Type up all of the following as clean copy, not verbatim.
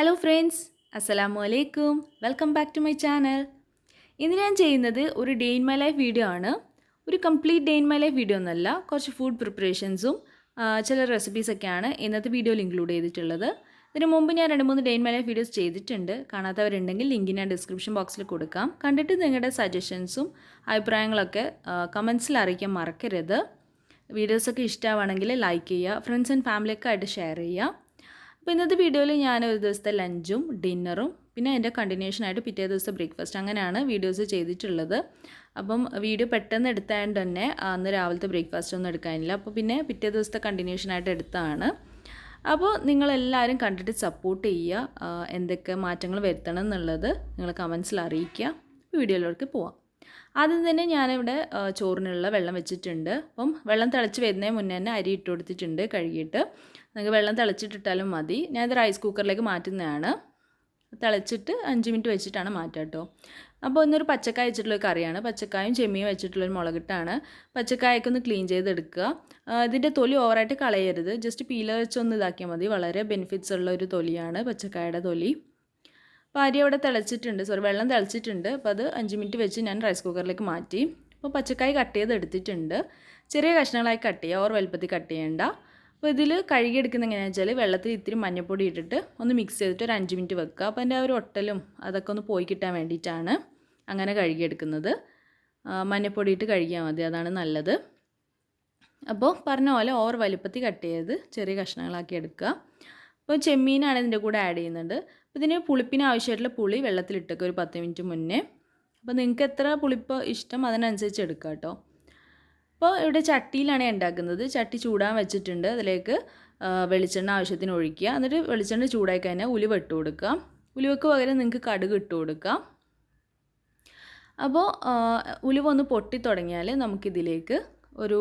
Hello friends, അസ്സലാമു അലൈക്കും. Welcome back to my channel. ഇന്ന് ഞാൻ ചെയ്യുന്നത് ഒരു day in my life video ആണ്. ഒരു complete day in my life video ഒന്നല്ല, കുറച്ച് ഫുഡ് പ്രിപ്പറേഷൻസും ചില റെസിപ്പീസൊക്കെയാണ് ഇന്നത്തെ വീഡിയോയിൽ ഇൻക്ലൂഡ് ചെയ്തിട്ടുള്ളത്. ഇതിന് മുമ്പ് ഞാൻ 2-3 day in my life videos ചെയ്തിട്ടുണ്ട്. കാണാത്തവരുണ്ടെങ്കിൽ ലിങ്ക് ഞാൻ ഡിസ്ക്രിപ്ഷൻ ബോക്സിൽ കൊടുക്കാം. കണ്ടിട്ട് നിങ്ങളുടെ സജഷൻസും അഭിപ്രായങ്ങളൊക്കെ കമൻസിൽ അറിയിക്കാൻ മറക്കരുത്. വീഡിയോസൊക്കെ ഇഷ്ടമാണെങ്കിൽ ലൈക്ക് ചെയ്യുക, ഫ്രണ്ട്സ് ആൻഡ് ഫാമിലിയൊക്കെ ആയിട്ട് ഷെയർ ചെയ്യുക. അപ്പോൾ ഇന്നത്തെ വീഡിയോയിൽ ഞാൻ ഒരു ദിവസത്തെ ലഞ്ചും ഡിന്നറും പിന്നെ അതിൻ്റെ കണ്ടിന്യൂഷനായിട്ട് പിറ്റേ ദിവസത്തെ ബ്രേക്ക്ഫാസ്റ്റ് അങ്ങനെയാണ് വീഡിയോസ് ചെയ്തിട്ടുള്ളത്. അപ്പം വീഡിയോ പെട്ടെന്ന് എടുത്തായതുകൊണ്ട് തന്നെ അന്ന് രാവിലത്തെ ബ്രേക്ക്ഫാസ്റ്റ് ഒന്നും എടുക്കാനില്ല. അപ്പോൾ പിന്നെ പിറ്റേ ദിവസത്തെ കണ്ടിന്യൂഷനായിട്ട് എടുത്തതാണ്. അപ്പോൾ നിങ്ങളെല്ലാവരും കണ്ടിട്ട് സപ്പോർട്ട് ചെയ്യുക. എന്തൊക്കെ മാറ്റങ്ങൾ വരുത്തണം എന്നുള്ളത് നിങ്ങൾ കമൻസിൽ അറിയിക്കുക. വീഡിയോയിലേക്ക് പോവാം. ആദ്യം തന്നെ ഞാനിവിടെ ചോറിനുള്ള വെള്ളം വെച്ചിട്ടുണ്ട്. അപ്പം വെള്ളം തിളച്ച് വരുന്നതിന് മുന്നേ തന്നെ അരി ഇട്ട് കൊടുത്തിട്ടുണ്ട് കഴുകിയിട്ട്. നിങ്ങൾക്ക് വെള്ളം തിളച്ചിട്ടിട്ടാലും മതി. ഞാനിത് റൈസ് കുക്കറിലേക്ക് മാറ്റുന്നതാണ്. തിളച്ചിട്ട് 5 മിനിറ്റ് വെച്ചിട്ടാണ് മാറ്റുക കേട്ടോ. അപ്പോൾ ഇന്നൊരു പച്ചക്കായ വെച്ചിട്ടുള്ളൊരു കറിയാണ്. പച്ചക്കായും ചെമ്മീൻ വെച്ചിട്ടുള്ളൊരു മുളകിട്ടാണ്. പച്ചക്കായൊക്കെ ഒന്ന് ക്ലീൻ ചെയ്തെടുക്കുക. ഇതിൻ്റെ തൊലി ഓവറായിട്ട് കളയരുത്. ജസ്റ്റ് പീലർ വെച്ചൊന്ന് ഇതാക്കിയാൽ മതി. വളരെ ബെനിഫിറ്റ്സ് ഉള്ള ഒരു തൊലിയാണ് പച്ചക്കായുടെ തൊലി. അപ്പോൾ അരി അവിടെ തിളച്ചിട്ടുണ്ട്, വെള്ളം തിളച്ചിട്ടുണ്ട്. അപ്പോൾ അത് 5 മിനിറ്റ് വെച്ച് ഞാൻ റൈസ് കുക്കറിലേക്ക് മാറ്റി. അപ്പോൾ പച്ചക്കായ കട്ട് ചെയ്ത് എടുത്തിട്ടുണ്ട്. ചെറിയ കഷ്ണങ്ങളായി കട്ട് ചെയ്യുക, ഓർ വലുപ്പത്തിൽ കട്ട് ചെയ്യേണ്ട. അപ്പോൾ ഇതിൽ കഴുകിയെടുക്കുന്ന എങ്ങനെയാണെന്ന് വെച്ചാൽ വെള്ളത്തിൽ ഇത്തിരി മഞ്ഞൾപ്പൊടി ഇട്ടിട്ട് ഒന്ന് മിക്സ് ചെയ്തിട്ട് ഒരു 5 മിനിറ്റ് വെക്കുക. അപ്പോൾ അതിൻ്റെ ആ ഒരു ഒട്ടലും അതൊക്കെ ഒന്ന് പോയി കിട്ടാൻ വേണ്ടിയിട്ടാണ് അങ്ങനെ കഴുകിയെടുക്കുന്നത്. മഞ്ഞൾപ്പൊടി ഇട്ട് കഴുകിയാൽ മതി, അതാണ് നല്ലത്. അപ്പോൾ പറഞ്ഞ പോലെ ഓവർ വലുപ്പത്തിൽ കട്ട് ചെയ്ത് ചെറിയ കഷ്ണങ്ങളാക്കി എടുക്കുക. അപ്പോൾ ചെമ്മീനാണ് ഇതിൻ്റെ കൂടെ ആഡ് ചെയ്യുന്നത്. അപ്പോൾ ഇതിന് പുളിപ്പിന് ആവശ്യമായിട്ടുള്ള പുളി വെള്ളത്തിലിട്ടൊക്കെ ഒരു 10 മിനിറ്റ് മുന്നേ. അപ്പോൾ നിങ്ങൾക്ക് എത്ര പുളിപ്പ് ഇഷ്ടം അതിനനുസരിച്ച് എടുക്കുക കേട്ടോ. അപ്പോൾ ഇവിടെ ചട്ടിയിലാണ് ഉണ്ടാക്കുന്നത്. ചട്ടി ചൂടാൻ വെച്ചിട്ടുണ്ട്. അതിലേക്ക് വെളിച്ചെണ്ണ ആവശ്യത്തിന് ഒഴിക്കുക. എന്നിട്ട് വെളിച്ചെണ്ണ ചൂടായി കഴിഞ്ഞാൽ ഉലുവ ഇട്ട് കൊടുക്കുക. ഉലുവയ്ക്ക് പകരം നിങ്ങൾക്ക് കടുക് ഇട്ട് കൊടുക്കാം. അപ്പോൾ ഉലുവ ഒന്ന് പൊട്ടി തുടങ്ങിയാൽ നമുക്കിതിലേക്ക് ഒരു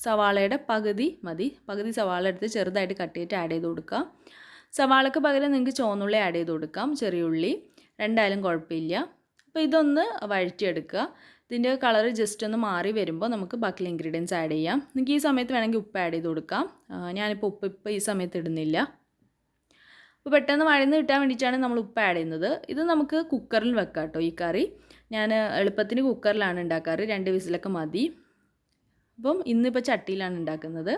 സവാളയുടെ പകുതി മതി. പകുതി സവാള എടുത്ത് ചെറുതായിട്ട് കട്ട് ചെയ്തിട്ട് ആഡ് ചെയ്ത് കൊടുക്കുക. സവാളയ്ക്ക് പകരം നിങ്ങൾക്ക് ചുവന്നുള്ളി ആഡ് ചെയ്ത് കൊടുക്കാം, ചെറിയ ഉള്ളി രണ്ടായാലും കുഴപ്പമില്ല. അപ്പോൾ ഇതൊന്ന് വഴറ്റിയെടുക്കുക. ഇതിൻ്റെ കളർ ജസ്റ്റ് ഒന്ന് മാറി വരുമ്പോൾ നമുക്ക് ബാക്കി ഇൻഗ്രീഡിയൻസ് ആഡ് ചെയ്യാം. നിങ്ങൾക്ക് ഈ സമയത്ത് വേണമെങ്കിൽ ഉപ്പ് ആഡ് ചെയ്ത് കൊടുക്കാം. ഞാനിപ്പോൾ ഉപ്പ് ഈ സമയത്ത് ഇടുന്നില്ല. അപ്പോൾ പെട്ടെന്ന് വഴന്ന് കിട്ടാൻ വേണ്ടിയിട്ടാണ് നമ്മൾ ഉപ്പ് ആഡ് ചെയ്യുന്നത്. ഇത് നമുക്ക് കുക്കറിൽ വെക്കാം കേട്ടോ. ഈ കറി ഞാൻ എളുപ്പത്തിന് കുക്കറിലാണ് ഉണ്ടാക്കാറ്. 2 വിസിലൊക്കെ മതി. അപ്പം ഇന്നിപ്പോൾ ചട്ടിയിലാണ് ഉണ്ടാക്കുന്നത്.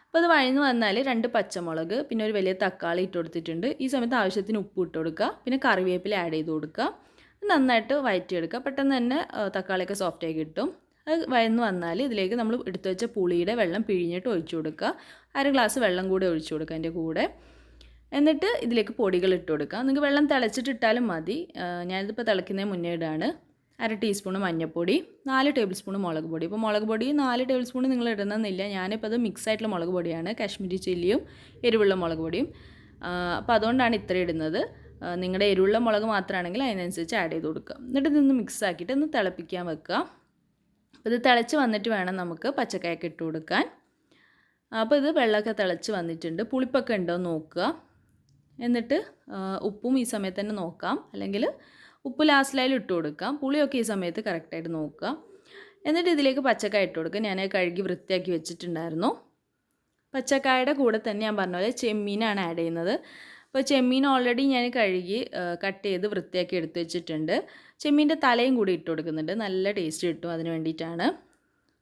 അപ്പോൾ അത് വഴന്ന് വന്നാൽ 2 പച്ചമുളക് പിന്നെ ഒരു വലിയ തക്കാളി ഇട്ട് കൊടുത്തിട്ടുണ്ട്. ഈ സമയത്ത് ആവശ്യത്തിന് ഉപ്പ് ഇട്ട് കൊടുക്കുക. പിന്നെ കറിവേപ്പില ആഡ് ചെയ്ത് കൊടുക്കുക. നന്നായിട്ട് വഴറ്റിയെടുക്കുക. പെട്ടെന്ന് തന്നെ തക്കാളിയൊക്കെ സോഫ്റ്റായി കിട്ടും. അത് വഴന്ന് വന്നാൽ ഇതിലേക്ക് നമ്മൾ എടുത്തു വെച്ച പുളിയുടെ വെള്ളം പിഴിഞ്ഞിട്ട് ഒഴിച്ചു കൊടുക്കുക. 1/2 ഗ്ലാസ് വെള്ളം കൂടെ ഒഴിച്ചു കൊടുക്കുക അതിൻ്റെ കൂടെ. എന്നിട്ട് ഇതിലേക്ക് പൊടികൾ ഇട്ട് കൊടുക്കുക. നിങ്ങൾക്ക് വെള്ളം തിളച്ചിട്ടിട്ടാലും മതി. ഞാനിതിപ്പോൾ തിളയ്ക്കുന്നതിന് മുന്നേ ഇടാണ്. 1/2 ടീസ്പൂൺ മഞ്ഞൾപ്പൊടി, 4 ടേബിൾ സ്പൂൺ മുളക് പൊടി. ഇപ്പോൾ മുളക് പൊടി 4 ടേബിൾ സ്പൂൺ നിങ്ങൾ ഇടണമെന്നില്ല. ഞാനിപ്പോൾ അത് മിക്സ് ആയിട്ടുള്ള മുളക് പൊടിയാണ്. കാശ്മീരി ചില്ലിയും എരിവുള്ള മുളക് പൊടിയും. അപ്പോൾ അതുകൊണ്ടാണ് ഇത്ര ഇടുന്നത്. നിങ്ങളുടെ എരിവുള്ള മുളക് മാത്രമാണെങ്കിൽ അതിനനുസരിച്ച് ആഡ് ചെയ്ത് കൊടുക്കുക. എന്നിട്ട് ഇതൊന്ന് മിക്സ് ആക്കിയിട്ട് ഒന്ന് തിളപ്പിക്കാൻ വെക്കുക. അപ്പോൾ ഇത് തിളച്ച് വന്നിട്ട് വേണം നമുക്ക് പച്ചക്കായൊക്കെ ഇട്ട് കൊടുക്കാൻ. അപ്പോൾ ഇത് വെള്ളമൊക്കെ തിളച്ച് വന്നിട്ടുണ്ട്. പുളിപ്പൊക്കെ ഉണ്ടോ എന്ന് നോക്കുക. എന്നിട്ട് ഉപ്പും ഈ സമയത്ത് തന്നെ നോക്കാം, അല്ലെങ്കിൽ ഉപ്പ് ലാസ്റ്റിലായാലും ഇട്ട് കൊടുക്കാം. പുളിയൊക്കെ ഈ സമയത്ത് കറക്റ്റായിട്ട് നോക്കുക. എന്നിട്ട് ഇതിലേക്ക് പച്ചക്കായ ഇട്ട് കൊടുക്കുക. ഞാൻ കഴുകി വൃത്തിയാക്കി വെച്ചിട്ടുണ്ടായിരുന്നു. പച്ചക്കായയുടെ കൂടെ തന്നെ ഞാൻ പറഞ്ഞ പോലെ ചെമ്മീനാണ് ആഡ് ചെയ്യുന്നത്. അപ്പോൾ ചെമ്മീൻ ഓൾറെഡി ഞാൻ കഴുകി കട്ട് ചെയ്ത് വൃത്തിയാക്കി എടുത്ത് വെച്ചിട്ടുണ്ട്. ചെമ്മീൻ്റെ തലയും കൂടി ഇട്ട് കൊടുക്കുന്നുണ്ട്. നല്ല ടേസ്റ്റ് കിട്ടും, അതിന് വേണ്ടിയിട്ടാണ്.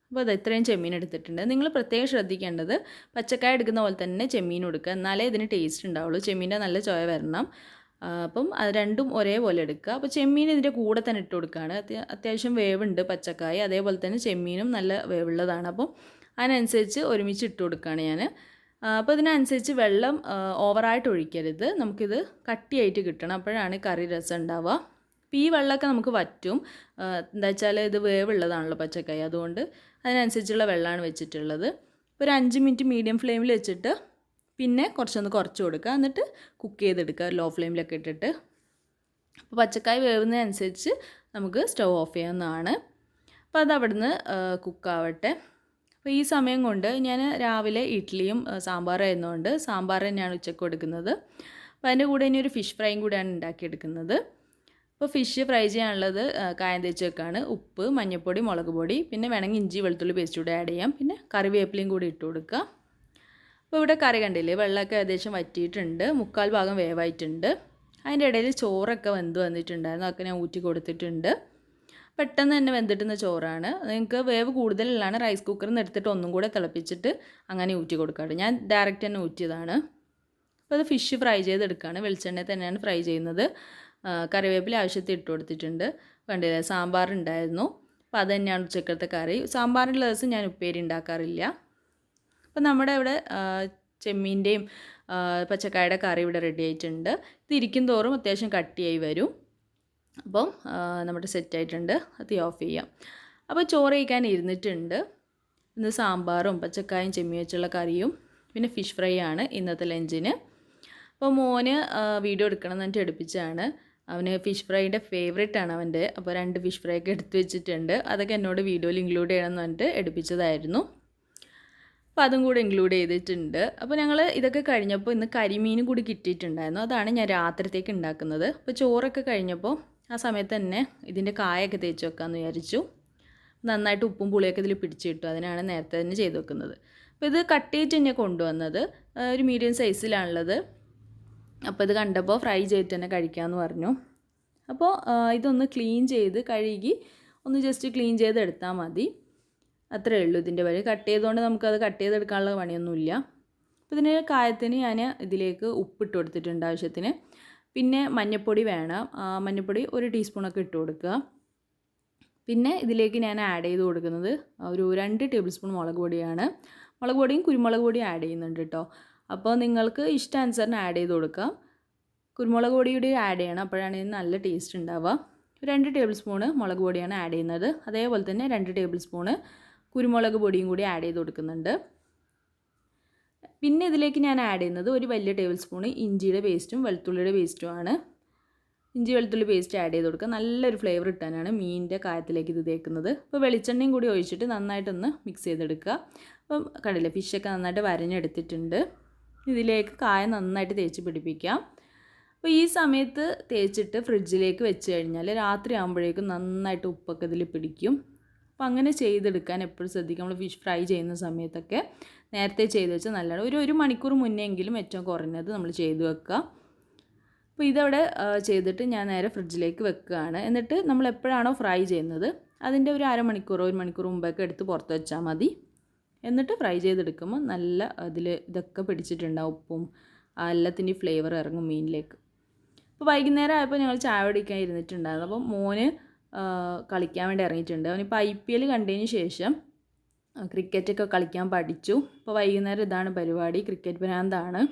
അപ്പോൾ അത് ഇത്രയും ചെമ്മീൻ എടുത്തിട്ടുണ്ട്. നിങ്ങൾ പ്രത്യേകം ശ്രദ്ധിക്കേണ്ടത് പച്ചക്കായ എടുക്കുന്ന പോലെ തന്നെ ചെമ്മീൻ എടുക്കുക, എന്നാലേ ഇതിന് ടേസ്റ്റ് ഉണ്ടാവുള്ളൂ. ചെമ്മീൻ്റെ നല്ല ചൊയ വരണം. അപ്പം അത് രണ്ടും ഒരേപോലെ എടുക്കുക. അപ്പോൾ ചെമ്മീൻ ഇതിൻ്റെ കൂടെ തന്നെ ഇട്ട് കൊടുക്കുകയാണ്. അത്യാവശ്യം വേവുണ്ട് പച്ചക്കായ, അതേപോലെ തന്നെ ചെമ്മീനും നല്ല വേവുള്ളതാണ്. അപ്പോൾ അതിനനുസരിച്ച് ഒരുമിച്ച് ഇട്ട് കൊടുക്കുകയാണ് ഞാൻ. അപ്പോൾ ഇതിനനുസരിച്ച് വെള്ളം ഓവറായിട്ട് ഒഴിക്കരുത്. നമുക്കിത് കട്ടിയായിട്ട് കിട്ടണം, അപ്പോഴാണ് കറി രസം ഉണ്ടാവുക. അപ്പോൾ ഈ വെള്ളമൊക്കെ നമുക്ക് വറ്റും. എന്താ വെച്ചാൽ ഇത് വേവുള്ളതാണല്ലോ പച്ചക്കായ, അതുകൊണ്ട് അതിനനുസരിച്ചുള്ള വെള്ളമാണ് വെച്ചിട്ടുള്ളത്. ഇപ്പോൾ ഒരു 5 മിനിറ്റ് മീഡിയം ഫ്ലെയിമിൽ വെച്ചിട്ട് പിന്നെ കുറച്ചൊന്ന് കുറച്ച് കൊടുക്കുക. എന്നിട്ട് കുക്ക് ചെയ്തെടുക്കുക ലോ ഫ്ലെയിമിലൊക്കെ ഇട്ടിട്ട്. അപ്പോൾ പച്ചക്കായ വേവുന്നതനുസരിച്ച് നമുക്ക് സ്റ്റവ് ഓഫ് ചെയ്യാവുന്നതാണ്. അപ്പോൾ അത് അവിടുന്ന് കുക്കാവട്ടെ. അപ്പോൾ ഈ സമയം കൊണ്ട് ഞാൻ രാവിലെ ഇഡ്ഡലിയും സാമ്പാറും ആയിരുന്നുകൊണ്ട് സാമ്പാർ തന്നെയാണ് ഉച്ചയ്ക്ക് കൊടുക്കുന്നത്. അപ്പോൾ അതിൻ്റെ കൂടെ ഇനി ഒരു ഫിഷ് ഫ്രൈയും കൂടെയാണ് ഉണ്ടാക്കിയെടുക്കുന്നത്. അപ്പോൾ ഫിഷ് ഫ്രൈ ചെയ്യാനുള്ളത് കായം തേച്ച് വെക്കാണ്. ഉപ്പ്, മഞ്ഞൾപ്പൊടി, മുളക് പൊടി, പിന്നെ വേണമെങ്കിൽ ഇഞ്ചി വെളുത്തുള്ളി പേസ്റ്റ് കൂടെ ആഡ് ചെയ്യാം. പിന്നെ കറിവേപ്പിലയും കൂടി ഇട്ട് കൊടുക്കുക. അപ്പോൾ ഇവിടെ കറി കണ്ടില്ലേ, വെള്ളമൊക്കെ ഏകദേശം വറ്റിയിട്ടുണ്ട്, 3/4 ഭാഗം വേവായിട്ടുണ്ട്. അതിൻ്റെ ഇടയിൽ ചോറൊക്കെ വെന്ത് വന്നിട്ടുണ്ടായിരുന്നു. അതൊക്കെ ഞാൻ ഊറ്റി കൊടുത്തിട്ടുണ്ട്. പെട്ടെന്ന് തന്നെ വെന്തിട്ടുന്ന ചോറാണ്. നിങ്ങൾക്ക് വേവ് കൂടുതലുള്ളതാണ് റൈസ് കുക്കറിൽ നിന്ന് എടുത്തിട്ട് ഒന്നും കൂടെ തിളപ്പിച്ചിട്ട് അങ്ങനെ ഊറ്റി കൊടുക്കാറ്. ഞാൻ ഡയറക്റ്റ് തന്നെ ഊറ്റിയതാണ്. അപ്പോൾ അത് ഫിഷ് ഫ്രൈ ചെയ്തെടുക്കുകയാണ്. വെളിച്ചെണ്ണയിൽ തന്നെയാണ് ഫ്രൈ ചെയ്യുന്നത്. കറിവേപ്പില ആവശ്യത്തിന് ഇട്ട് കൊടുത്തിട്ടുണ്ട്. കണ്ടില്ലേ, സാമ്പാറുണ്ടായിരുന്നു. അപ്പോൾ അത് തന്നെയാണ് ഉച്ചക്കലത്തെ കറി. സാമ്പാറിനുള്ള ദിവസം ഞാൻ ഉപ്പേരി ഉണ്ടാക്കാറില്ല. അപ്പോൾ നമ്മുടെ ഇവിടെ ചെമ്മീൻ്റെയും പച്ചക്കായുടെ കറി ഇവിടെ റെഡി ആയിട്ടുണ്ട്. ഇത് ഇരിക്കും തോറും അത്യാവശ്യം കട്ടിയായി വരും. അപ്പം നമ്മുടെ സെറ്റായിട്ടുണ്ട്. അത് ഓഫ് ചെയ്യാം. അപ്പോൾ ചോറ് കഴിക്കാൻ ഇരുന്നിട്ടുണ്ട്. ഇന്ന് സാമ്പാറും പച്ചക്കായും ചെമ്മീൻ വെച്ചുള്ള കറിയും പിന്നെ ഫിഷ് ഫ്രൈ ആണ് ഇന്നത്തെ ലഞ്ചിന്. അപ്പോൾ മോന് വീഡിയോ എടുക്കണം എന്ന് പറഞ്ഞിട്ട് എടുപ്പിച്ചാണ്. അവന് ഫിഷ് ഫ്രൈൻ്റെ ഫേവറേറ്റ് ആണ് അവൻ്റെ. അപ്പോൾ 2 ഫിഷ് ഫ്രൈ ഒക്കെ എടുത്ത് വെച്ചിട്ടുണ്ട്. അതൊക്കെ എന്നോട് വീഡിയോയിൽ ഇൻക്ലൂഡ് ചെയ്യണമെന്ന് പറഞ്ഞിട്ട് എടുപ്പിച്ചതായിരുന്നു. അപ്പോൾ അതും കൂടെ ഇൻക്ലൂഡ് ചെയ്തിട്ടുണ്ട്. അപ്പോൾ ഞങ്ങൾ ഇതൊക്കെ കഴിഞ്ഞപ്പോൾ ഇന്ന് കരിമീനും കൂടി കിട്ടിയിട്ടുണ്ടായിരുന്നു. അതാണ് ഞാൻ രാത്രിത്തേക്ക് ഉണ്ടാക്കുന്നത്. അപ്പോൾ ചോറൊക്കെ കഴിഞ്ഞപ്പോൾ ആ സമയത്ത് തന്നെ ഇതിൻ്റെ കായൊക്കെ തേച്ച് വെക്കാമെന്ന് വിചാരിച്ചു. നന്നായിട്ട് ഉപ്പും പുളിയൊക്കെ ഇതിൽ പിടിച്ച് കിട്ടും. അതിനാണ് നേരത്തെ തന്നെ ചെയ്ത് വെക്കുന്നത്. അപ്പോൾ ഇത് കട്ട് ചെയ്തിട്ട് തന്നെ കൊണ്ടുവന്നത്. ഒരു മീഡിയം സൈസിലാണുള്ളത്. അപ്പോൾ ഇത് കണ്ടപ്പോൾ ഫ്രൈ ചെയ്തിട്ട് തന്നെ കഴിക്കാമെന്ന് പറഞ്ഞു. അപ്പോൾ ഇതൊന്ന് ക്ലീൻ ചെയ്ത് കഴുകി ഒന്ന് ജസ്റ്റ് ക്ലീൻ ചെയ്ത് എടുത്താൽ മതി. അത്രയേ ഉള്ളൂ ഇതിൻ്റെ വഴി. കട്ട് ചെയ്തുകൊണ്ട് നമുക്കത് കട്ട് ചെയ്തെടുക്കാനുള്ള പണിയൊന്നുമില്ല. അപ്പോൾ ഇതിന് കായത്തിന് ഞാൻ ഇതിലേക്ക് ഉപ്പിട്ട് കൊടുത്തിട്ടുണ്ട് ആവശ്യത്തിന്. പിന്നെ മഞ്ഞൾപ്പൊടി വേണം. മഞ്ഞൾപ്പൊടി 1 ടീസ്പൂണൊക്കെ ഇട്ട് കൊടുക്കുക. പിന്നെ ഇതിലേക്ക് ഞാൻ ആഡ് ചെയ്ത് കൊടുക്കുന്നത് ഒരു 2 ടേബിൾ സ്പൂൺ മുളക് പൊടിയാണ്. മുളക് പൊടിയും കുരുമുളക് പൊടിയും ആഡ് ചെയ്യുന്നുണ്ട് കേട്ടോ. അപ്പോൾ നിങ്ങൾക്ക് ഇഷ്ടാനുസരണം ആഡ് ചെയ്ത് കൊടുക്കാം. കുരുമുളക് പൊടിയുടെ ആഡ് ചെയ്യണം, അപ്പോഴാണ് ഇതിന് നല്ല ടേസ്റ്റ് ഉണ്ടാവുക. 2 ടേബിൾ സ്പൂണ് മുളക് പൊടിയാണ് ആഡ് ചെയ്യുന്നത്. അതേപോലെ തന്നെ 2 ടേബിൾ സ്പൂണ് കുരുമുളക് പൊടിയും കൂടി ആഡ് ചെയ്ത് കൊടുക്കുന്നുണ്ട്. പിന്നെ ഇതിലേക്ക് ഞാൻ ആഡ് ചെയ്യുന്നത് ഒരു വലിയ ടേബിൾ സ്പൂണ് ഇഞ്ചിയുടെ പേസ്റ്റും വെളുത്തുള്ളിയുടെ പേസ്റ്റുമാണ്. ഇഞ്ചി വെളുത്തുള്ളി പേസ്റ്റ് ആഡ് ചെയ്ത് കൊടുക്കുക. നല്ലൊരു ഫ്ലേവർ കിട്ടാനാണ് മീനിൻ്റെ കായത്തിലേക്ക് ഇത് തേക്കുന്നത്. അപ്പോൾ വെളിച്ചെണ്ണയും കൂടി ഒഴിച്ചിട്ട് നന്നായിട്ടൊന്ന് മിക്സ് ചെയ്തെടുക്കുക. അപ്പം കണ്ടില്ലേ, ഫിഷൊക്കെ നന്നായിട്ട് വരഞ്ഞെടുത്തിട്ടുണ്ട്. ഇതിലേക്ക് കായ നന്നായിട്ട് തേച്ച് പിടിപ്പിക്കാം. അപ്പോൾ ഈ സമയത്ത് തേച്ചിട്ട് ഫ്രിഡ്ജിലേക്ക് വെച്ച് കഴിഞ്ഞാൽ രാത്രി ആകുമ്പോഴേക്കും നന്നായിട്ട് ഉപ്പൊക്കെ ഇതിൽ പിടിക്കും. അപ്പോൾ അങ്ങനെ ചെയ്തെടുക്കാൻ എപ്പോഴും ശ്രദ്ധിക്കുക. നമ്മൾ ഫിഷ് ഫ്രൈ ചെയ്യുന്ന സമയത്തൊക്കെ നേരത്തെ ചെയ്ത് വെച്ചാൽ നല്ലതാണ്. ഒരു മണിക്കൂർ മുന്നെങ്കിലും ഏറ്റവും കുറഞ്ഞത് നമ്മൾ ചെയ്ത് വെക്കുക. അപ്പോൾ ഇതവിടെ ചെയ്തിട്ട് ഞാൻ നേരെ ഫ്രിഡ്ജിലേക്ക് വെക്കുകയാണ്. എന്നിട്ട് നമ്മൾ എപ്പോഴാണോ ഫ്രൈ ചെയ്യുന്നത് അതിൻ്റെ ഒരു അരമണിക്കൂറോ 1 മണിക്കൂർ മുമ്പൊക്കെ എടുത്ത് പുറത്ത് വെച്ചാൽ മതി. എന്നിട്ട് ഫ്രൈ ചെയ്തെടുക്കുമ്പോൾ നല്ല അതിൽ ഇതൊക്കെ പിടിച്ചിട്ടുണ്ടാവും. ഉപ്പും എല്ലാത്തിൻ്റെയും ഫ്ലേവർ ഇറങ്ങും മീനിലേക്ക്. അപ്പോൾ വൈകുന്നേരം ആയപ്പോൾ ഞങ്ങൾ ചായ കുടിക്കാൻ ഇരുന്നിട്ടുണ്ടായിരുന്നു. അപ്പോൾ മോന് കളിക്കാൻ വേണ്ടി ഇറങ്ങിയിട്ടുണ്ട്. അവനിപ്പോൾ IPL കണ്ടതിന് ശേഷം ക്രിക്കറ്റൊക്കെ കളിക്കാൻ പഠിച്ചു. അപ്പോൾ വൈകുന്നേരം ഇതാണ് പരിപാടി, ക്രിക്കറ്റ് ഭ്രാന്താണ്.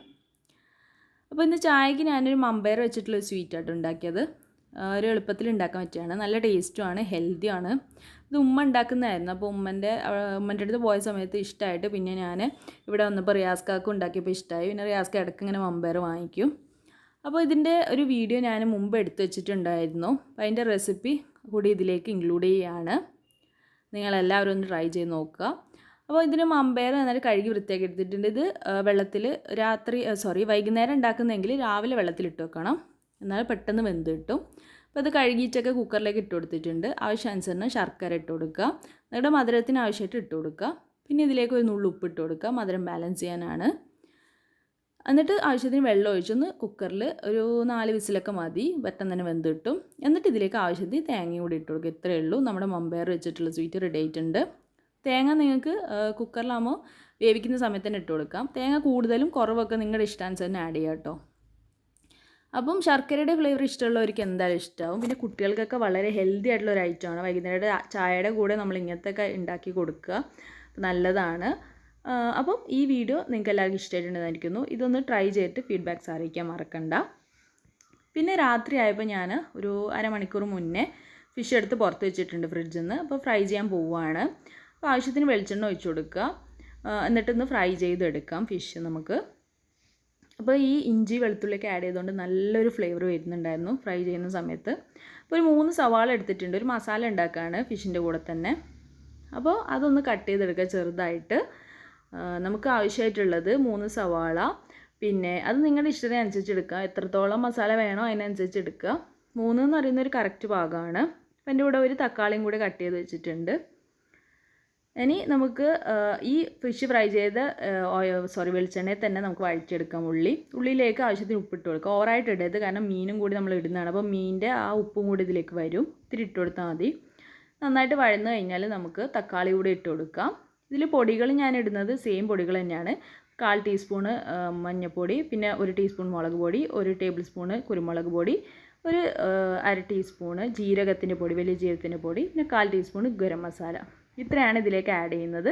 അപ്പോൾ ഇന്ന് ചായക്ക് ഞാനൊരു മമ്പയർ വെച്ചിട്ടുള്ളൊരു സ്വീറ്റായിട്ട് ഉണ്ടാക്കിയത്. ഒരു എളുപ്പത്തിൽ ഉണ്ടാക്കാൻ പറ്റുകയാണ്. നല്ല ടേസ്റ്റുമാണ്, ഹെൽത്തിയാണ്. ഇത് ഉമ്മ ഉണ്ടാക്കുന്നതായിരുന്നു. അപ്പോൾ ഉമ്മൻ്റെ അടുത്ത് പോയ സമയത്ത് ഇഷ്ടമായിട്ട് പിന്നെ ഞാൻ ഇവിടെ വന്നപ്പോൾ റിയാസ്കാക്ക് ഉണ്ടാക്കിയപ്പോൾ ഇഷ്ടമായി. പിന്നെ റിയാസ്ക ഇടയ്ക്ക് ഇങ്ങനെ മമ്പയർ വാങ്ങിക്കും. അപ്പോൾ ഇതിൻ്റെ ഒരു വീഡിയോ ഞാൻ മുമ്പ് എടുത്ത് വെച്ചിട്ടുണ്ടായിരുന്നു. അപ്പോൾ അതിൻ്റെ റെസിപ്പി കൂടി ഇതിലേക്ക് ഇൻക്ലൂഡ് ചെയ്യുകയാണ്. നിങ്ങളെല്ലാവരും ഒന്ന് ട്രൈ ചെയ്ത് നോക്കുക. അപ്പോൾ ഇതിന് മമ്പയർ നന്നായിട്ട് കഴുകി വൃത്തിയാക്കി എടുത്തിട്ടുണ്ട്. ഇത് വൈകുന്നേരം ഉണ്ടാക്കുന്നതെങ്കിൽ രാവിലെ വെള്ളത്തിലിട്ട് വെക്കണം, എന്നാൽ പെട്ടെന്ന് വെന്ത് കിട്ടും. അപ്പോൾ അത് കഴുകിയിട്ടൊക്കെ കുക്കറിലേക്ക് ഇട്ട് കൊടുത്തിട്ടുണ്ട്. ആവശ്യാനുസരണം ശർക്കര ഇട്ട് കൊടുക്കുക. നിങ്ങളുടെ മധുരത്തിന് ആവശ്യമായിട്ട് ഇട്ട് കൊടുക്കുക. പിന്നെ ഇതിലേക്ക് ഒരു നുള്ളു ഉപ്പ് ഇട്ട് കൊടുക്കുക, മധുരം ബാലൻസ് ചെയ്യാനാണ്. എന്നിട്ട് ആവശ്യത്തിന് വെള്ളം ഒഴിച്ചൊന്ന് കുക്കറിൽ ഒരു 4 വിസിലൊക്കെ മതി, പെട്ടെന്ന് തന്നെ വെന്ത് കിട്ടും. എന്നിട്ട് ഇതിലേക്ക് ആവശ്യത്തിന് തേങ്ങയും കൂടി ഇട്ട് കൊടുക്കുക. ഇത്രയേ ഉള്ളൂ, നമ്മുടെ മമ്പയർ വെച്ചിട്ടുള്ള സ്വീറ്റ് റെഡി ആയിട്ടുണ്ട്. തേങ്ങ നിങ്ങൾക്ക് കുക്കറിലാകുമ്പോൾ വേവിക്കുന്ന സമയത്ത് തന്നെ ഇട്ട് കൊടുക്കാം. തേങ്ങ കൂടുതലും കുറവൊക്കെ നിങ്ങളുടെ ഇഷ്ടാനുസരണം ആഡ് ചെയ്യാം കേട്ടോ. അപ്പം ശർക്കരയുടെ ഫ്ലേവർ ഇഷ്ടമുള്ളവർക്ക് എന്തായാലും ഇഷ്ടമാവും. പിന്നെ കുട്ടികൾക്കൊക്കെ വളരെ ഹെൽത്തി ആയിട്ടുള്ള ഒരു ഐറ്റമാണ്. വൈകുന്നേരം ചായയുടെ കൂടെ നമ്മൾ ഇങ്ങനത്തെയൊക്കെ ഉണ്ടാക്കി കൊടുക്കുക, നല്ലതാണ്. അപ്പം ഈ വീഡിയോ നിങ്ങൾക്ക് എല്ലാവർക്കും ഇഷ്ടമായിട്ടുണ്ടെന്നായിരിക്കുന്നു. ഇതൊന്ന് ട്രൈ ചെയ്തിട്ട് ഫീഡ്ബാക്ക്സ് അറിയിക്കാൻ മറക്കണ്ട. പിന്നെ രാത്രി ആയപ്പോൾ ഞാൻ ഒരു അരമണിക്കൂർ മുന്നേ ഫിഷ് എടുത്ത് പുറത്ത് വെച്ചിട്ടുണ്ട് ഫ്രിഡ്ജിൽ നിന്ന്. അപ്പോൾ ഫ്രൈ ചെയ്യാൻ പോവുകയാണ്. അപ്പോൾ ആവശ്യത്തിന് വെളിച്ചെണ്ണ ഒഴിച്ച് കൊടുക്കുക. എന്നിട്ടൊന്ന് ഫ്രൈ ചെയ്തെടുക്കാം ഫിഷ് നമുക്ക്. അപ്പോൾ ഈ ഇഞ്ചി വെളുത്തുള്ളിയൊക്കെ ആഡ് ചെയ്തുകൊണ്ട് നല്ലൊരു ഫ്ലേവർ വരുന്നുണ്ടായിരുന്നു ഫ്രൈ ചെയ്യുന്ന സമയത്ത്. അപ്പോൾ ഒരു 3 സവാള എടുത്തിട്ടുണ്ട്. ഒരു മസാല ഉണ്ടാക്കുകയാണ് ഫിഷിൻ്റെ കൂടെ തന്നെ. അപ്പോൾ അതൊന്ന് കട്ട് ചെയ്തെടുക്കുക ചെറുതായിട്ട്. നമുക്ക് ആവശ്യമായിട്ടുള്ളത് 3 സവാള, പിന്നെ അത് നിങ്ങളുടെ ഇഷ്ടത്തിനനുസരിച്ച് എടുക്കുക. എത്രത്തോളം മസാല വേണോ അതിനനുസരിച്ച് എടുക്കുക. 3 എന്ന് പറയുന്ന ഒരു കറക്റ്റ് ഭാഗമാണ്. അപ്പോൾ എൻ്റെ കൂടെ ഒരു തക്കാളിയും കൂടെ കട്ട് ചെയ്ത് വെച്ചിട്ടുണ്ട്. ഇനി നമുക്ക് ഈ ഫിഷ് ഫ്രൈ ചെയ്ത വെളിച്ചെണ്ണയിൽ തന്നെ നമുക്ക് വഴറ്റിയെടുക്കാം. ഉള്ളിയിലേക്ക് ആവശ്യത്തിന് ഉപ്പിട്ട് കൊടുക്കുക. ഓവറായിട്ട് ഇടരുത്, കാരണം മീനും കൂടി നമ്മൾ ഇടുന്നതാണ്. അപ്പോൾ മീനിൻ്റെ ആ ഉപ്പും കൂടി ഇതിലേക്ക് വരും. ഇത്തിരി ഇട്ട് കൊടുത്താൽ മതി. നന്നായിട്ട് വഴന്നു കഴിഞ്ഞാൽ നമുക്ക് തക്കാളി കൂടി ഇട്ട് കൊടുക്കാം. ഇതിൽ പൊടികൾ ഞാൻ ഇടുന്നത് സെയിം പൊടികൾ തന്നെയാണ്. 1/4 ടീസ്പൂണ് മഞ്ഞൾപ്പൊടി, പിന്നെ 1 ടീസ്പൂൺ മുളക് പൊടി, 1 ടേബിൾ സ്പൂണ് കുരുമുളക് പൊടി, ഒരു 1/2 ടീസ്പൂണ് ജീരകത്തിൻ്റെ പൊടി, വലിയ ജീരകത്തിൻ്റെ പൊടി, പിന്നെ 1/4 ടീസ്പൂണ് ഗരം മസാല. ഇത്രയാണ് ഇതിലേക്ക് ആഡ് ചെയ്യുന്നത്.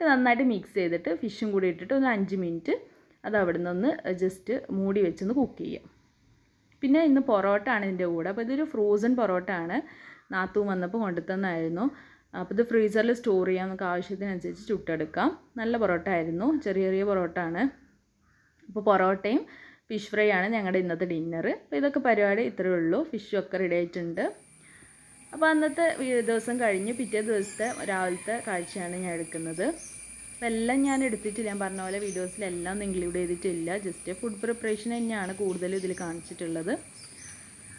നന്നായിട്ട് മിക്സ് ചെയ്തിട്ട് ഫിഷും കൂടി ഇട്ടിട്ട് ഒരു 5 മിനിറ്റ് അത് അവിടെ നിന്ന് ജസ്റ്റ് മൂടി വെച്ചൊന്ന് കുക്ക് ചെയ്യാം. പിന്നെ ഇന്ന് പൊറോട്ട ആണ് ഇതിൻ്റെ കൂടെ. അപ്പോൾ ഇതൊരു ഫ്രോസൺ പൊറോട്ട ആണ്. നാത്തൂൻ വന്നപ്പോൾ കൊണ്ടുതന്നായിരുന്നു. അപ്പോൾ ഇത് ഫ്രീസറിൽ സ്റ്റോർ ചെയ്യാം, നമുക്ക് ആവശ്യത്തിനനുസരിച്ച് ചുട്ടെടുക്കാം. നല്ല പൊറോട്ട ആയിരുന്നു, ചെറിയ പൊറോട്ട ആണ്. അപ്പോൾ പൊറോട്ടയും ഫിഷ് ഫ്രൈ ആണ് ഞങ്ങളുടെ ഇന്നത്തെ ഡിന്നർ. അപ്പോൾ ഇതൊക്കെ പരിപാടി ഇത്രയേ ഉള്ളൂ. ഫിഷും ഒക്കെ റെഡി ആയിട്ടുണ്ട്. അപ്പോൾ അന്നത്തെ ദിവസം കഴിഞ്ഞ് പിറ്റേ ദിവസത്തെ രാവിലത്തെ കാഴ്ചയാണ് ഞാൻ എടുക്കുന്നത്. അപ്പോൾ എല്ലാം ഞാൻ എടുത്തിട്ടില്ല, ഞാൻ പറഞ്ഞ പോലെ വീഡിയോസിലെല്ലാം ഒന്നും ഇൻക്ലൂഡ് ചെയ്തിട്ടില്ല. ജസ്റ്റ് ഫുഡ് പ്രിപ്പറേഷൻ തന്നെയാണ് കൂടുതലും ഇതിൽ കാണിച്ചിട്ടുള്ളത്.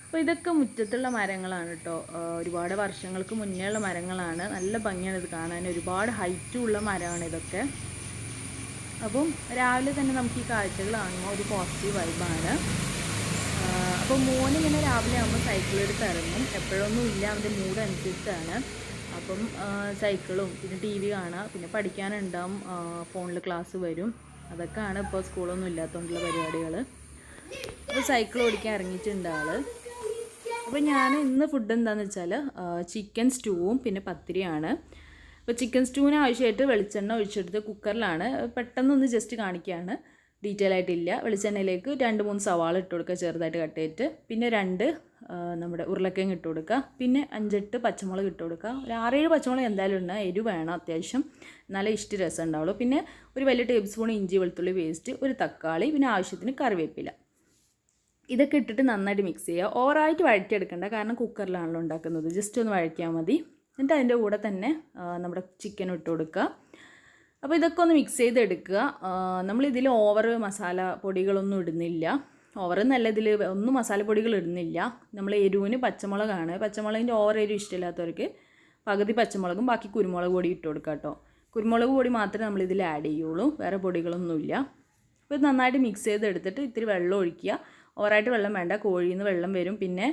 അപ്പോൾ ഇതൊക്കെ മുറ്റത്തുള്ള മരങ്ങളാണ് കേട്ടോ. ഒരുപാട് വർഷങ്ങൾക്ക് മുന്നേ ഉള്ള മരങ്ങളാണ്. നല്ല ഭംഗിയാണ് ഇത് കാണാൻ. ഒരുപാട് ഹൈറ്റും ഉള്ള മരമാണ് ഇതൊക്കെ. അപ്പം രാവിലെ തന്നെ നമുക്ക് ഈ കാഴ്ചകൾ കാണുമ്പോൾ ഒരു പോസിറ്റീവ് വൈബാണ്. അപ്പോൾ മോനിങ്ങനെ രാവിലെ ആകുമ്പോൾ സൈക്കിൾ എടുത്ത് ഇറങ്ങും. എപ്പോഴൊന്നും ഇല്ല, അവൻ്റെ മൂഡ് അനുസരിച്ചാണ്. അപ്പം സൈക്കിളും പിന്നെ TV കാണുക, പിന്നെ പഠിക്കാനുണ്ടാവും, ഫോണിൽ ക്ലാസ് വരും. അതൊക്കെയാണ് ഇപ്പോൾ സ്കൂളൊന്നും ഇല്ലാത്തതുകൊണ്ടുള്ള പരിപാടികൾ. അപ്പോൾ സൈക്കിൾ ഓടിക്കാൻ ഇറങ്ങിയിട്ടുണ്ട് ആൾ. അപ്പോൾ ഞാൻ ഇന്ന് ഫുഡ് എന്താണെന്ന് വെച്ചാൽ ചിക്കൻ സ്റ്റൂവും പിന്നെ പത്തിരിയാണ്. അപ്പോൾ ചിക്കൻ സ്റ്റൂവിന് ആവശ്യമായിട്ട് വെളിച്ചെണ്ണ ഒഴിച്ചെടുത്ത് കുക്കറിലാണ്. പെട്ടെന്നൊന്ന് ജസ്റ്റ് കാണിക്കുകയാണ്, ഡീറ്റെയിൽ ആയിട്ടില്ല. വെളിച്ചെണ്ണയിലേക്ക് 2-3 സവാള ഇട്ട് കൊടുക്കുക, ചെറുതായിട്ട് കട്ട് ചെയ്തിട്ട്. പിന്നെ 2 നമ്മുടെ ഉരുളക്കിഴങ്ങ് ഇട്ട് കൊടുക്കുക. പിന്നെ 5-8 പച്ചമുളക് ഇട്ട് കൊടുക്കുക. ഒരു 6-7 പച്ചമുളക് എന്തായാലും ഉണ്ട്, എരിവ് വേണം അത്യാവശ്യം, എന്നാലേ ഇഷ്ടം രസം ഉണ്ടാവുള്ളൂ. പിന്നെ ഒരു വലിയ ടേബിൾ സ്പൂൺ ഇഞ്ചി വെളുത്തുള്ളി പേസ്റ്റ്, ഒരു തക്കാളി, പിന്നെ ആവശ്യത്തിന് കറിവേപ്പില. ഇതൊക്കെ ഇട്ടിട്ട് നന്നായിട്ട് മിക്സ് ചെയ്യുക. ഓവറായിട്ട് വഴറ്റിയെടുക്കണ്ട, കാരണം കുക്കറിലാണല്ലോ ഉണ്ടാക്കുന്നത്. ജസ്റ്റ് ഒന്ന് വഴറ്റിയാൽ മതി. എന്നിട്ട് അതിൻ്റെ കൂടെ തന്നെ നമ്മുടെ ചിക്കൻ ഇട്ട് കൊടുക്കുക. അപ്പോൾ ഇതൊക്കെ ഒന്ന് മിക്സ് ചെയ്തെടുക്കുക. നമ്മളിതിൽ ഓവർ മസാല പൊടികളൊന്നും ഇടുന്നില്ല. ഓവർ എന്നല്ല, ഇതിൽ ഒന്നും മസാലപ്പൊടികൾ ഇടുന്നില്ല. നമ്മൾ എരിവിന് പച്ചമുളകാണ്. പച്ചമുളകിൻ്റെ ഓവർ എരിവ് ഇഷ്ടമില്ലാത്തവർക്ക് പകുതി പച്ചമുളകും ബാക്കി കുരുമുളക് പൊടി ഇട്ട് കൊടുക്കുക കേട്ടോ. കുരുമുളക് പൊടി മാത്രമേ നമ്മളിതിൽ ആഡ് ചെയ്യുള്ളൂ, വേറെ പൊടികളൊന്നുമില്ല. അപ്പോൾ ഇത് നന്നായിട്ട് മിക്സ് ചെയ്തെടുത്തിട്ട് ഇത്തിരി വെള്ളം ഒഴിക്കുക. ഓവറായിട്ട് വെള്ളം വേണ്ട, കോഴിയിൽ നിന്ന് വെള്ളം വരും. പിന്നെ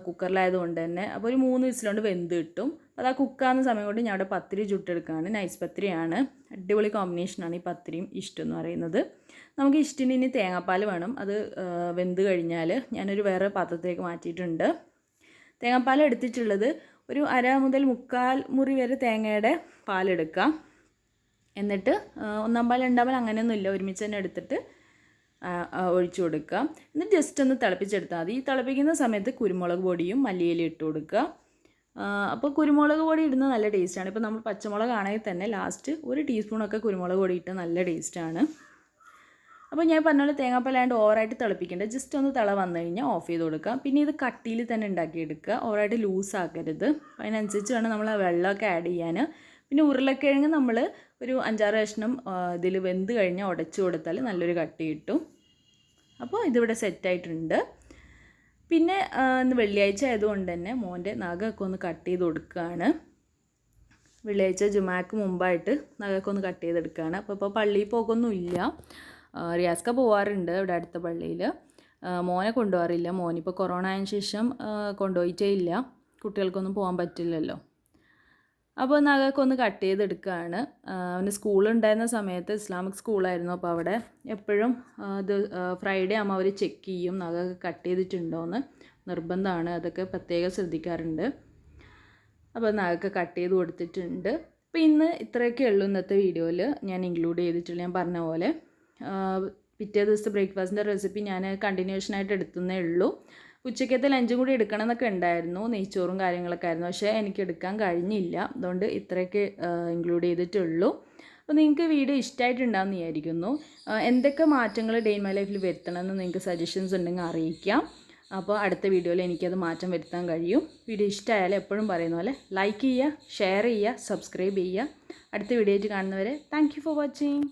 കുക്കറിലായതുകൊണ്ട് തന്നെ അപ്പോൾ ഒരു 3 വിസിലുകൊണ്ട് വെന്ത് കിട്ടും. അത് ആ കുക്കാകുന്ന സമയം കൊണ്ട് ഞാൻ അവിടെ പത്തിരി ചുട്ടെടുക്കുകയാണ്. നൈസ് പത്തിരിയാണ്, അടിപൊളി കോമ്പിനേഷനാണ് ഈ പത്തിരിയും ഇഷ്ടം എന്ന് പറയുന്നത്. നമുക്ക് ഇഷ്ടത്തിന് ഇനി തേങ്ങാപ്പാൽ വേണം. അത് വെന്ത് കഴിഞ്ഞാൽ ഞാനൊരു വേറെ പാത്രത്തിലേക്ക് മാറ്റിയിട്ടുണ്ട്. തേങ്ങാപ്പാൽ എടുത്തിട്ടുള്ളത് ഒരു 1/2 മുതൽ 3/4 മുറി വരെ തേങ്ങയുടെ പാലെടുക്കാം. എന്നിട്ട് 1-ാം പാൽ 2-ാം പാൽ അങ്ങനെയൊന്നുമില്ല, ഒരുമിച്ച് തന്നെ എടുത്തിട്ട് ഒഴിച്ചു കൊടുക്കുക. എന്നിട്ട് ജസ്റ്റ് ഒന്ന് തിളപ്പിച്ചെടുത്താൽ മതി. ഈ തിളപ്പിക്കുന്ന സമയത്ത് കുരുമുളക് പൊടിയും മല്ലിയില ഇട്ട് കൊടുക്കുക. അപ്പോൾ കുരുമുളക് പൊടി ഇടുന്നത് നല്ല ടേസ്റ്റാണ്. ഇപ്പോൾ നമ്മൾ പച്ചമുളകാണെങ്കിൽ തന്നെ ലാസ്റ്റ് 1 ടീസ്പൂണൊക്കെ കുരുമുളക് പൊടി ഇട്ട് നല്ല ടേസ്റ്റാണ്. അപ്പോൾ ഞാൻ പറഞ്ഞ പോലെ തേങ്ങാപ്പാലാണ്ട് ഓവറായിട്ട് തിളപ്പിക്കേണ്ട, ജസ്റ്റ് ഒന്ന് തിള വന്നു കഴിഞ്ഞാൽ ഓഫ് ചെയ്ത് കൊടുക്കുക. പിന്നെ ഇത് കട്ടിയിൽ തന്നെ ഉണ്ടാക്കിയെടുക്കുക, ഓവറായിട്ട് ലൂസാക്കരുത്. അതിനനുസരിച്ച് വേണം നമ്മൾ വെള്ളമൊക്കെ ആഡ് ചെയ്യാൻ. പിന്നെ ഉരുളക്കിഴങ്ങ് നമ്മൾ ഒരു 5-6 കഷ്ണം ഇതിൽ വെന്ത് കഴിഞ്ഞാൽ ഉടച്ചു കൊടുത്താൽ നല്ലൊരു കട്ടി കിട്ടും. അപ്പോൾ ഇതിവിടെ സെറ്റായിട്ടുണ്ട്. പിന്നെ ഇന്ന് വെള്ളിയാഴ്ച ആയതുകൊണ്ട് തന്നെ മോൻ്റെ നഖമൊക്കെ ഒന്ന് കട്ട് ചെയ്ത് കൊടുക്കുകയാണ്. വെള്ളിയാഴ്ച ജുമാക്ക് മുമ്പായിട്ട് നഖമൊക്കെ ഒന്ന് കട്ട് ചെയ്തെടുക്കുകയാണ്. അപ്പോൾ ഇപ്പോൾ പള്ളിയിൽ പോക്കൊന്നും ഇല്ല. റിയാസ്ക പോവാറുണ്ട് ഇവിടെ അടുത്ത പള്ളിയിൽ. മോനെ കൊണ്ടുപോകാറില്ല. മോനിപ്പോൾ കൊറോണ ആയതിനു ശേഷം കൊണ്ടുപോയിട്ടേ ഇല്ല. കുട്ടികൾക്കൊന്നും പോകാൻ പറ്റില്ലല്ലോ. അപ്പോൾ നഖമൊക്കെ ഒന്ന് കട്ട് ചെയ്തെടുക്കുകയാണ്. അവന് സ്കൂളുണ്ടായിരുന്ന സമയത്ത് ഇസ്ലാമിക് സ്കൂളായിരുന്നു. അപ്പോൾ അവിടെ എപ്പോഴും ഇത് ഫ്രൈഡേ ആകുമ്പോൾ അവർ ചെക്ക് ചെയ്യും നഖമൊക്കെ കട്ട് ചെയ്തിട്ടുണ്ടോയെന്ന്. നിർബന്ധമാണ്, അതൊക്കെ പ്രത്യേകം ശ്രദ്ധിക്കാറുണ്ട്. അപ്പോൾ നഖമൊക്കെ കട്ട് ചെയ്ത് കൊടുത്തിട്ടുണ്ട്. അപ്പോൾ ഇന്ന് ഇത്രയൊക്കെ ഉള്ളൂ ഇന്നത്തെ വീഡിയോയിൽ ഞാൻ ഇൻക്ലൂഡ് ചെയ്തിട്ടുള്ളൂ. ഞാൻ പറഞ്ഞ പോലെ പിറ്റേ ദിവസത്തെ ബ്രേക്ക്ഫാസ്റ്റിൻ്റെ റെസിപ്പി ഞാൻ കണ്ടിന്യൂഷനായിട്ട് എടുത്തുന്നേ ഉള്ളൂ. ഉച്ചക്കത്തെ ലഞ്ചും കൂടി എടുക്കണം എന്നൊക്കെ ഉണ്ടായിരുന്നു, നെയ്ച്ചോറും കാര്യങ്ങളൊക്കെ ആയിരുന്നു. പക്ഷേ എനിക്ക് എടുക്കാൻ കഴിഞ്ഞില്ല, അതുകൊണ്ട് ഇത്രയൊക്കെ ഇൻക്ലൂഡ് ചെയ്തിട്ടുള്ളൂ. അപ്പോൾ നിങ്ങൾക്ക് വീഡിയോ ഇഷ്ടമായിട്ടുണ്ടാകുമെന്ന് വിചാരിക്കുന്നു. എന്തൊക്കെ മാറ്റങ്ങൾ ഡേ ഇൻ മൈ ലൈഫിൽ വരുത്തണമെന്ന് നിങ്ങൾക്ക് സജഷൻസ് ഉണ്ടെങ്കിൽ അറിയിക്കാം. അപ്പോൾ അടുത്ത വീഡിയോയിൽ എനിക്കത് മാറ്റം വരുത്താൻ കഴിയും. വീഡിയോ ഇഷ്ടമായാലും എപ്പോഴും പറയുന്ന പോലെ ലൈക്ക് ചെയ്യുക, ഷെയർ ചെയ്യുക, സബ്സ്ക്രൈബ് ചെയ്യുക. അടുത്ത വീഡിയോ ആയിട്ട് കാണുന്നവരെ താങ്ക് യു ഫോർ വാച്ചിങ്.